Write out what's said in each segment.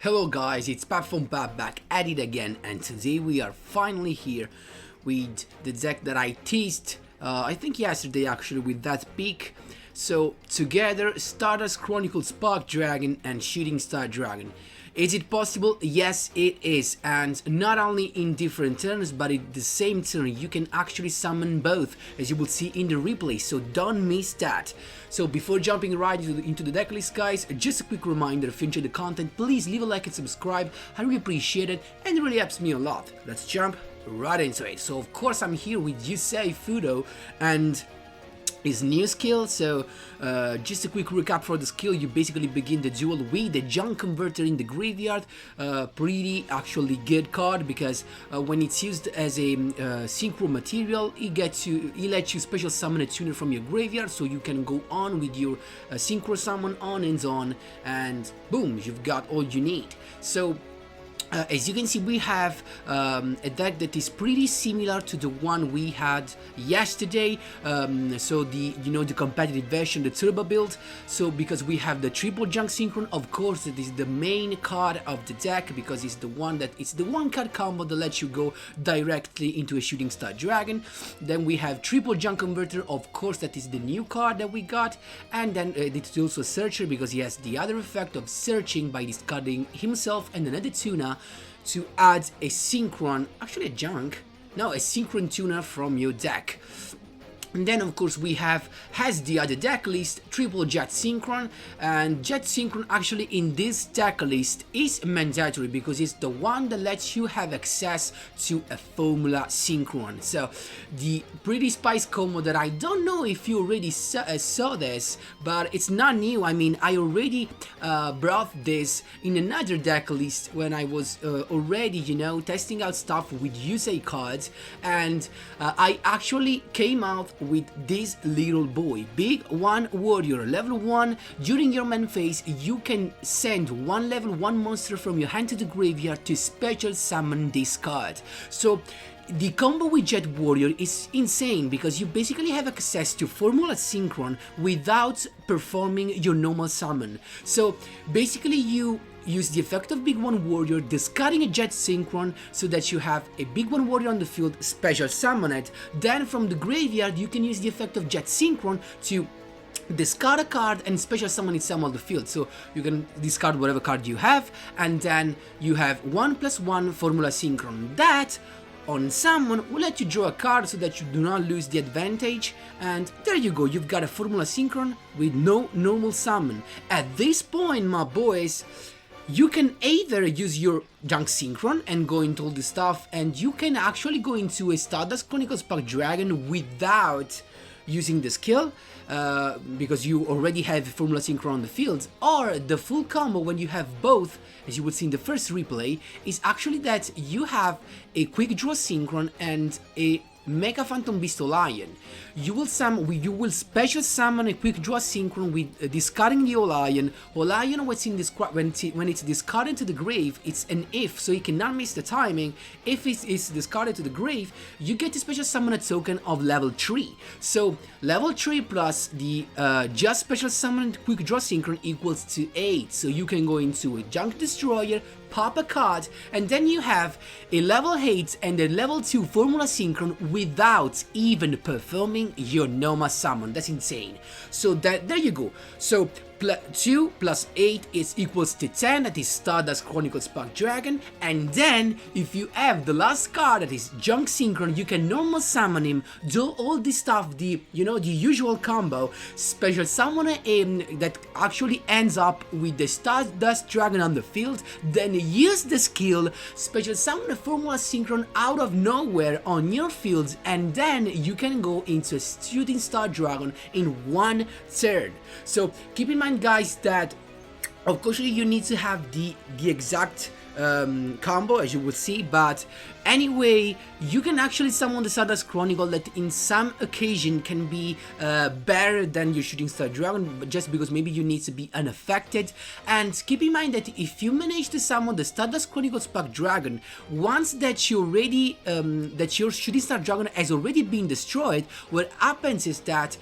Hello guys, it's Pap from Pap back at it again, and today we are finally here with the deck that I teased, I think yesterday actually, with that pick. So together, Stardust Chronicle Spark Dragon and Shooting Star Dragon. Is it possible? Yes, it is, and not only in different turns, but at the same turn you can actually summon both, as you will see in the replay, so don't miss that. So before jumping right into the deck list, guys, just a quick reminder, if you enjoyed the content, please leave a like and subscribe, I really appreciate it, and it really helps me a lot. Let's jump right into it. So of course I'm here with Yusei Fudo, and his new skill. So just a quick recap for the skill: you basically begin the duel with the junk converter in the graveyard. Pretty actually good card, because when it's used as a synchro material, it lets you special summon a tuner from your graveyard, so you can go on with your synchro summon on, and boom, you've got all you need. So as you can see, we have a deck that is pretty similar to the one we had yesterday. So the competitive version, the turbo build. So because we have the triple junk synchron, of course, that is the main card of the deck, because it's the one card combo that lets you go directly into a shooting star dragon. Then we have triple junk converter, of course, that is the new card that we got, and then it's also searcher, because he has the other effect of searching by discarding himself and another tuner to add a synchron, actually a synchron tuner from your deck. And then of course we has the other deck list, triple jet synchron, and jet synchron actually in this deck list is mandatory, because it's the one that lets you have access to a formula synchron. So the pretty spice combo that I don't know if you already saw this, but it's not new. I mean, I already brought this in another deck list when I was already, testing out stuff with Yusei cards, and I actually came out with this little boy, big one warrior, level 1. During your main phase, you can send one level 1 monster from your hand to the graveyard to special summon this card. So the combo with Jet Warrior is insane, because you basically have access to Formula Synchron without performing your normal summon. So basically you use the effect of Big One Warrior, discarding a Jet Synchron, so that you have a Big One Warrior on the field, special summon it. Then from the graveyard you can use the effect of Jet Synchron to discard a card and special summon it somewhere on the field. So you can discard whatever card you have, and then you have 1+1 Formula Synchron. That on summon will let you draw a card so that you do not lose the advantage, and there you go, you've got a Formula Synchron with no normal summon. At this point, my boys, you can either use your junk synchron and go into all this stuff, and you can actually go into a Stardust Chronicle Spark Dragon without using the skill, because you already have Formula Synchron on the field. Or the full combo, when you have both, as you would see in the first replay, is actually that you have a Quick Draw Synchron and a Mega Phantom Beast Lion. You will special summon a Quick Draw Synchron with discarding the Lion. Lion, when it's discarded to the grave, it's an if, so you cannot miss the timing. If it is discarded to the grave, you get to special summon a token of level 3. So level 3 plus the just special summon Quick Draw Synchron equals to 8. So you can go into a Junk Destroyer, pop a card, and then you have a level 8 and a level 2 Formula Synchron without even performing your normal summon. That's insane. So there you go. So 2 plus 8 is equals to 10, that is Stardust Chronicle Spark Dragon. And then if you have the last card, that is Junk Synchron, you can normal summon him, do all this stuff, the usual combo, special summon that actually ends up with the Stardust Dragon on the field, then use the skill, special summon a Formula Synchron out of nowhere on your field, and then you can go into a Shooting Star Dragon in one turn. So keep in mind, guys, that of course you need to have the exact combo, as you will see, but anyway, you can actually summon the Stardust Chronicle that in some occasion can be better than your Shooting Star Dragon, but just because maybe you need to be unaffected. And keep in mind that if you manage to summon the Stardust Chronicle Spark Dragon, once that you already that your Shooting Star Dragon has already been destroyed, what happens is that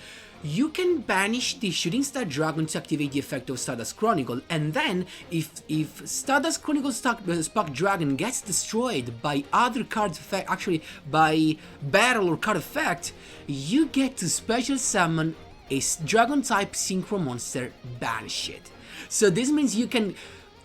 you can banish the Shooting Star Dragon to activate the effect of Stardust Chronicle, and then if Stardust Chronicle Spark Dragon gets destroyed by other cards effect, actually by battle or card effect, you get to special summon a Dragon type Synchro monster, banish it. So this means you can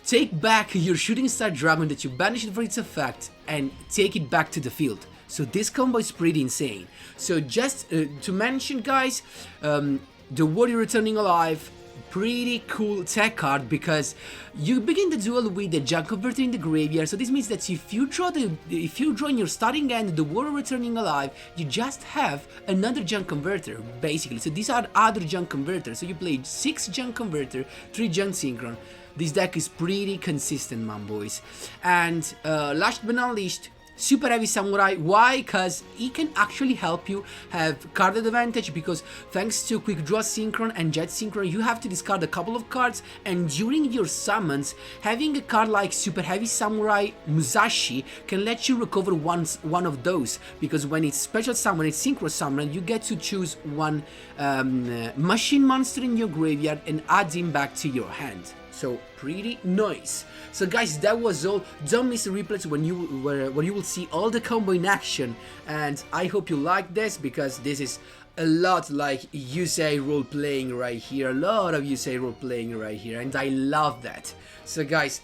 take back your Shooting Star Dragon that you banished for its effect and take it back to the field. So this combo is pretty insane. So just to mention, guys, the Warrior Returning Alive, pretty cool tech card, because you begin the duel with the Junk Converter in the graveyard. So this means that if you draw in your starting end the Warrior Returning Alive, you just have another Junk Converter basically. So these are other Junk Converters. So you played 6 Junk Converter, 3 Junk Synchron. This deck is pretty consistent, man, boys. And last but not least, Super Heavy Samurai. Why? Because he can actually help you have card advantage, because thanks to Quick Draw Synchron and Jet Synchron, you have to discard a couple of cards, and during your summons, having a card like Super Heavy Samurai Musashi can let you recover one of those, because when it's special summon, it's synchro summon, you get to choose one machine monster in your graveyard and add him back to your hand. So pretty nice. So guys, that was all. Don't miss the replays when you will see all the combo in action, and I hope you like this, because this is a lot like Yusei role playing right here, a lot of Yusei role playing right here, and I love that. So guys,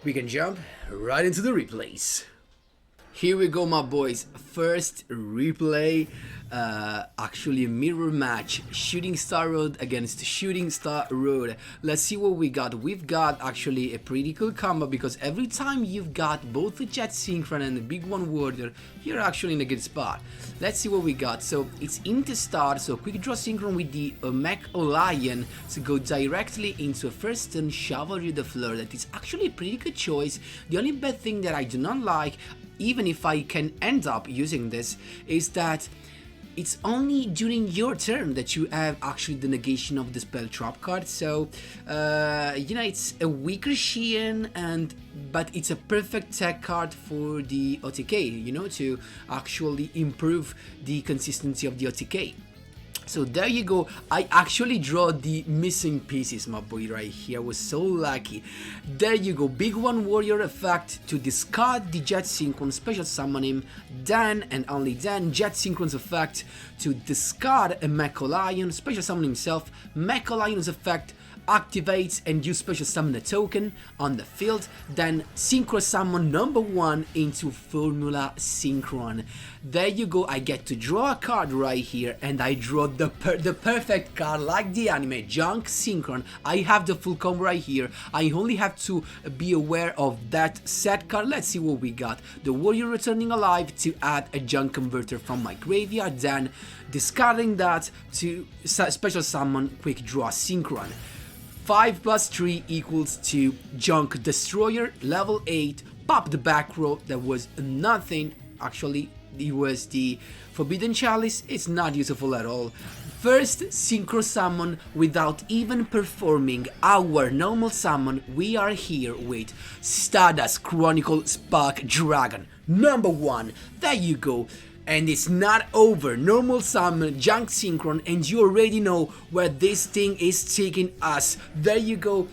we can jump right into the replays. Here we go, my boys. First replay, actually a mirror match, Shooting Star Road against Shooting Star Road. Let's see what we got. We've got actually a pretty cool combo, because every time you've got both the Jet Synchron and the Big One Warrior, you're actually in a good spot. Let's see what we got. So it's into start, so Quick Draw Synchron with the Mech Lion to go directly into a first turn Chivalry de Fleur. That is actually a pretty good choice. The only bad thing that I do not like, even if I can end up using this, is that it's only during your turn that you have actually the negation of the spell trap card. So you know, it's a weaker Sheehan, but it's a perfect tech card for the OTK, you know, to actually improve the consistency of the OTK. So there you go. I actually draw the missing pieces, my boy, right here. I was so lucky. There you go. Big One Warrior effect to discard the Jet Synchron, special summon him. Then and only then, Jet Synchron's effect to discard a Mecha Lion, special summon himself. Mecha Lion's effect activates and you special summon a token on the field, then synchro summon number 1 into Formula Synchron. There you go. I get to draw a card right here, and I draw the perfect card like the anime, Junk Synchron. I have the full combo right here. I only have to be aware of that set card. Let's see what we got. The Warrior Returning Alive to add a Junk Converter from my graveyard, then discarding that to special summon Quick Draw Synchron. 5 plus 3 equals to Junk Destroyer, level 8, pop the back row. That was nothing, actually. It was the Forbidden Chalice. It's not useful at all. First synchro summon without even performing our normal summon. We are here with Stardust Chronicle Spark Dragon number 1. There you go. And it's not over. Normal summon, Junk Synchron, and you already know where this thing is taking us. There you go.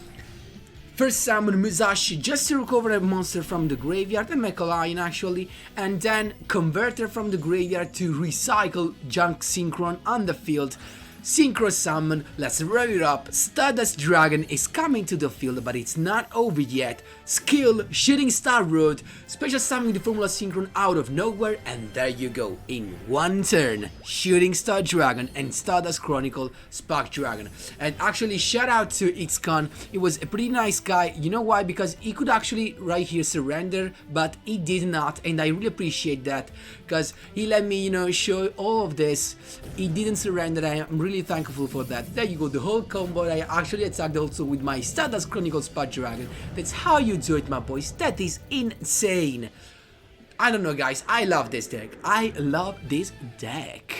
First summon Musashi just to recover a monster from the graveyard, a Mecha Lion actually, and then Converter from the graveyard to recycle Junk Synchron on the field. Synchro summon, let's rev it up. Stardust Dragon is coming to the field, but it's not over yet. Skill, Shooting Star Road, special summoning the Formula Synchron out of nowhere, and there you go. In one turn, Shooting Star Dragon and Stardust Chronicle Spark Dragon. And actually, shout out to XCon. He was a pretty nice guy. You know why? Because he could actually right here surrender, but he did not, and I really appreciate that, because he let me, you know, show all of this. He didn't surrender. I am really thankful for that. There you go, the whole combo. I actually attacked also with my Stardust Chronicle Spark Dragon. That's how you do it, my boys. That is insane. I don't know, guys. I love this deck. I love this deck.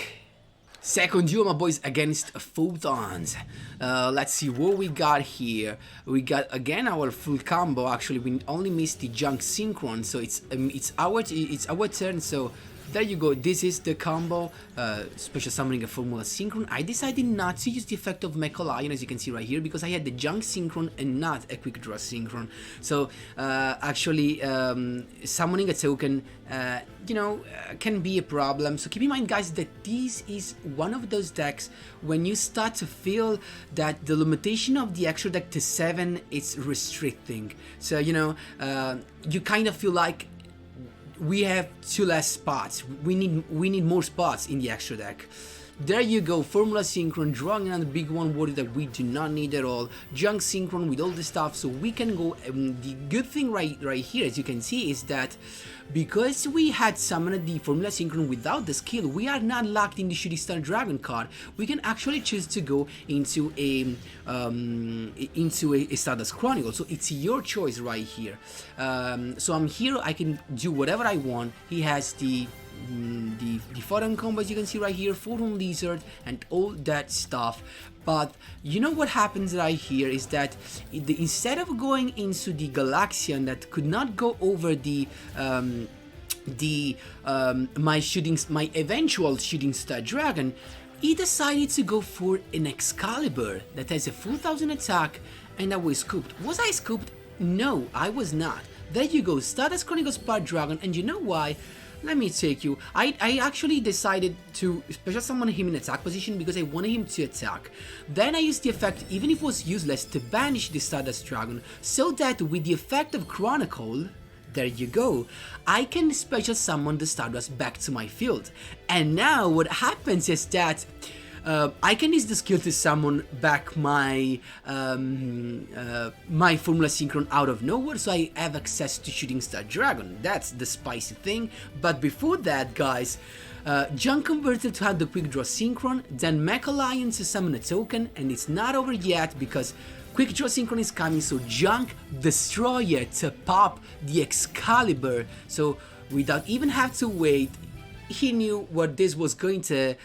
Second duel, my boys, against Photons. Let's see what we got here. We got again our full combo. Actually, we only missed the Junk Synchron, so it's our turn. So there you go. This is the combo, special summoning a Formula Synchron. I decided not to use the effect of Mecha Lion, as you can see right here, because I had the Junk Synchron and not a Quick Draw Synchron. So actually summoning a token, can be a problem. So keep in mind, guys, that this is one of those decks when you start to feel that the limitation of the extra deck to 7 is restricting. So you kind of feel like we have 2 less spots. We need more spots in the extra deck. There you go, Formula Synchron, drawing another big one warrior that we do not need at all. Junk Synchron with all the stuff, so we can go. The good thing right here, as you can see, is that because we had summoned the Formula Synchron without the skill, we are not locked in the Shooting Star Dragon card. We can actually choose to go into a Stardust Chronicle, so it's your choice right here. So I'm here, I can do whatever I want. He has the Photon combo, as you can see right here, Photon Lizard and all that stuff. But you know what happens right here is that instead of going into the Galaxian that could not go over my eventual Shooting Star Dragon, he decided to go for an Excalibur that has a 4000 attack, and I was scooped. Was I scooped? No, I was not. There you go, Stardust Chronicle Spark Dragon, and you know why? Let me take you. I actually decided to special summon him in attack position because I wanted him to attack. Then I used the effect, even if it was useless, to banish the Stardust Dragon, so that with the effect of Chronicle, there you go, I can special summon the Stardust back to my field. And now what happens is that I can use the skill to summon back my my Formula Synchron out of nowhere, so I have access to Shooting Star Dragon. That's the spicy thing. But before that, guys, Junk converted to have the Quick Draw Synchron, then Mecha Lion to summon a token, and it's not over yet because Quick Draw Synchron is coming, so Junk Destroyer to pop the Excalibur. So without even have to wait, he knew what this was going to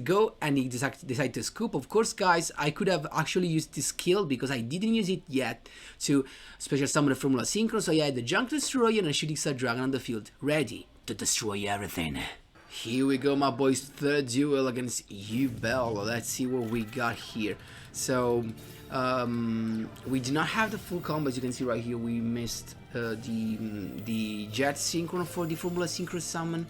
go, and he decided to scoop. Of course, guys, I could have actually used this skill because I didn't use it yet to special summon a Formula Synchron, so I had the Junk Destroyer and a Shooting Star Dragon on the field, ready to destroy everything. Here we go, my boys, third duel against Duel. Let's see what we got here. So we do not have the full combo, as you can see right here. We missed the Jet Synchron for the Formula Synchron summon,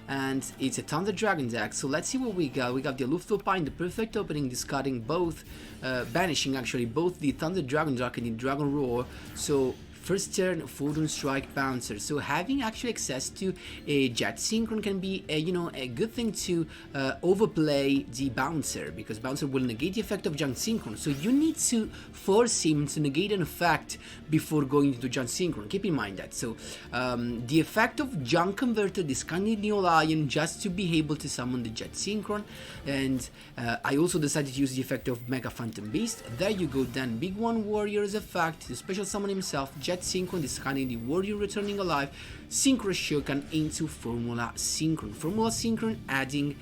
and it's a Thunder Dragon deck. So let's see what we got. We got the Aloof Topine, the perfect opening, discarding both, banishing actually both the Thunder Dragon Dark and the Dragon Roar. So first turn, Photon Strike, Bouncer. So having actually access to a Jet Synchron can be a good thing to overplay the Bouncer, because Bouncer will negate the effect of Junk Synchron. So you need to force him to negate an effect before going into Junk Synchron. Keep in mind that. So the effect of Junk Converter, discarding Neo Lion just to be able to summon the Jet Synchron. And I also decided to use the effect of Mega Phantom Beast. There you go. Then Big One Warrior's effect to special summon himself, Jet Synchron, discarding the Warrior returning alive, Synchro Shokan into Formula Synchron. Formula Synchron adding,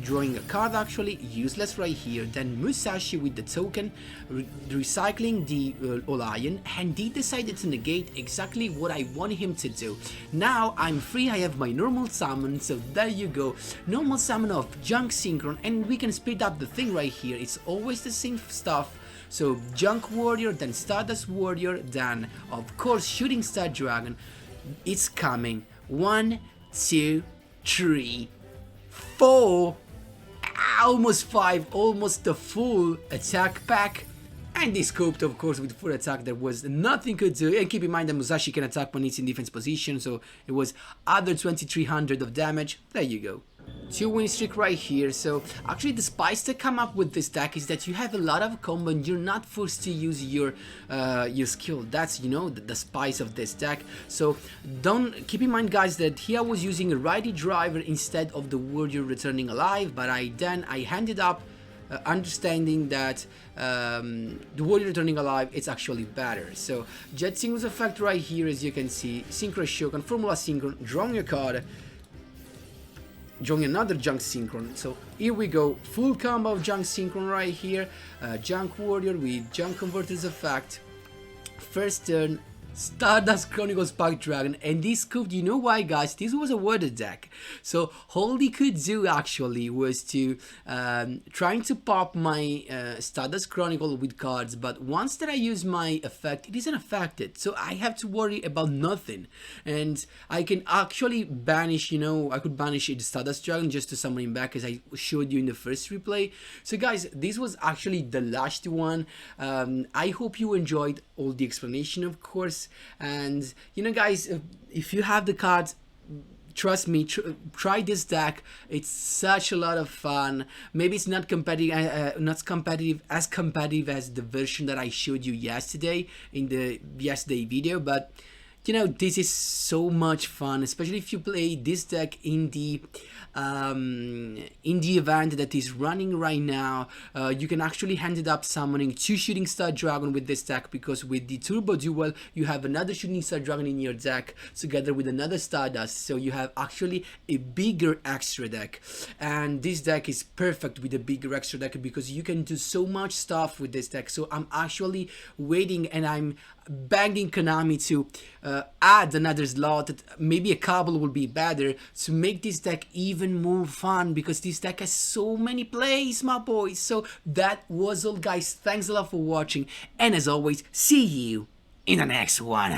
drawing a card actually, useless right here. Then Musashi with the token, recycling the Olion, and he decided to negate exactly what I wanted him to do. Now I'm free, I have my normal summon, so there you go. Normal summon of Junk Synchron, and we can speed up the thing right here. It's always the same stuff. So Junk Warrior, then Stardust Warrior, then of course Shooting Star Dragon. It's coming. 1, 2, 3, 4, almost 5, almost the full attack pack. And he scoped, of course, with full attack. There was nothing could do. And keep in mind that Musashi can attack when it's in defense position, so it was other 2300 of damage. There you go. 2-win streak right here. So actually the spice that come up with this deck is that you have a lot of combo and you're not forced to use your skill. That's the spice of this deck. So don't keep in mind, guys, that here I was using a righty driver instead of the warrior returning alive, but I handed up understanding that the warrior returning alive it's actually better. So Jet Synchron's effect right here, as you can see, Synchro Shokan, Formula Synchron, drawing a card, drawing another Junk Synchron. So here we go, full combo of Junk Synchron right here. Junk Warrior with Junk Converter's effect. First turn, Stardust Chronicle Spark Dragon, and this scooped, you know why guys, this was a worded deck. So all he could do actually was to trying to pop my Stardust Chronicle with cards, but once that I use my effect, it isn't affected, so I have to worry about nothing. And I can actually banish, you know, I could banish the Stardust Dragon just to summon him back, as I showed you in the first replay. So guys, this was actually the last one. I hope you enjoyed all the explanation, of course. And you know guys, if you have the cards, trust me, try this deck. It's such a lot of fun. Maybe it's not competitive, as competitive as the version that I showed you yesterday in the yesterday video, but you know, this is so much fun, especially if you play this deck in the event that is running right now. You can actually end it up summoning 2 Shooting Star Dragon with this deck, because with the Turbo Duel you have another Shooting Star Dragon in your deck together with another Stardust, so you have actually a bigger extra deck. And this deck is perfect with a bigger extra deck because you can do so much stuff with this deck. So I'm actually waiting and I'm begging Konami to add another slot, maybe a couple will be better, to make this deck even more fun, because this deck has so many plays, my boys. So that was all guys, thanks a lot for watching, and as always, see you in the next one.